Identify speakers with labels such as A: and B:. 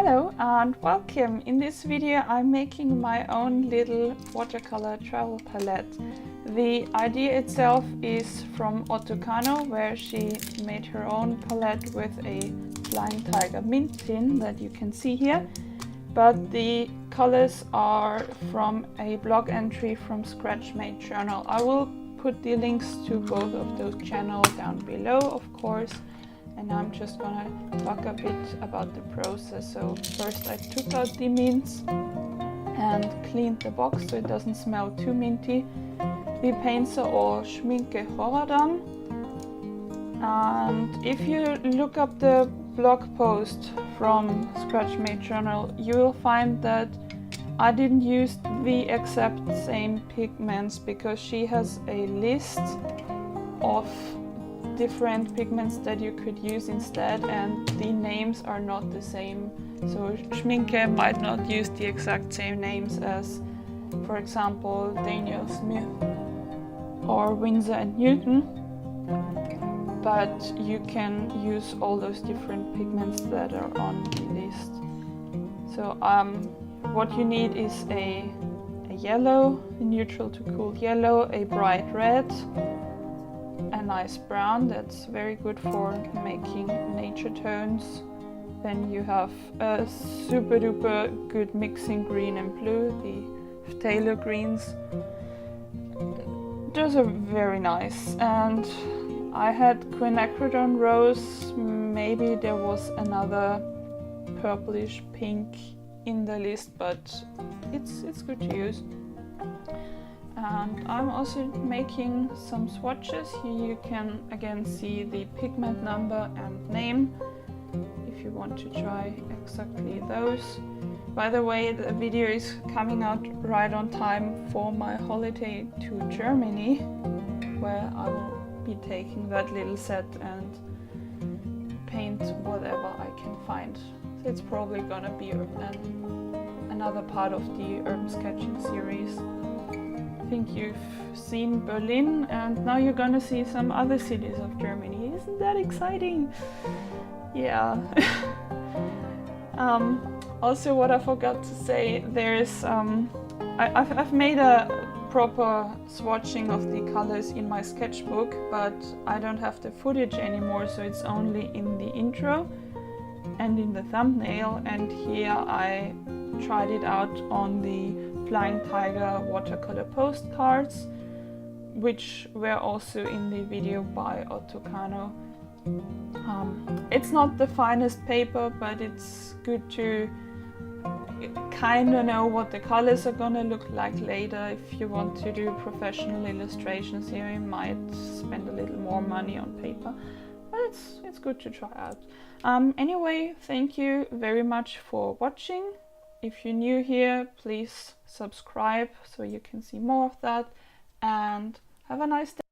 A: Hello and welcome! In this video I'm making my own little watercolor travel palette. The idea itself is from Ottokano, where she made her own palette with a Flying Tiger mint tin that you can see here. But the colors are from a blog entry from Scratch Made Journal. I will put the links to both of those channels down below, of course. And I'm just gonna talk a bit about the process. So first I took out the mints and cleaned the box so it doesn't smell too minty. The paints are all Schminke Horadan. And if you look up the blog post from Scratch Made Journal, you will find that I didn't use the exact same pigments because she has a list of different pigments that you could use instead, and the names are not the same. So Schminke might not use the exact same names as, for example, Daniel Smith or Winsor and Newton, but you can use all those different pigments that are on the list. So what you need is a yellow, a neutral to cool yellow, a bright red, a nice brown that's very good for making nature tones. Then you have a super duper good mixing green and blue, the Phtalo greens. Those are very nice. And I had Quinacridone rose, maybe there was another purplish pink in the list, but it's good to use. And I'm also making some swatches. Here you can again see the pigment number and name if you want to try exactly those. By the way, the video is coming out right on time for my holiday to Germany, where I will be taking that little set and paint whatever I can find. So it's probably gonna be another part of the urban sketching series. I think you've seen Berlin and now you're gonna see some other cities of Germany. Isn't that exciting? Yeah. Also, what I forgot to say, there's I've made a proper swatching of the colors in my sketchbook, but I don't have the footage anymore, so it's only in the intro and in the thumbnail. And here I tried it out on the Flying Tiger watercolor postcards, which were also in the video by Ottokano. It's not the finest paper, but it's good to kind of know what the colors are gonna look like later. If you want to do professional illustrations here, you might spend a little more money on paper, but it's good to try out. Anyway, thank you very much for watching. If you're new here, please subscribe so you can see more of that, and have a nice day.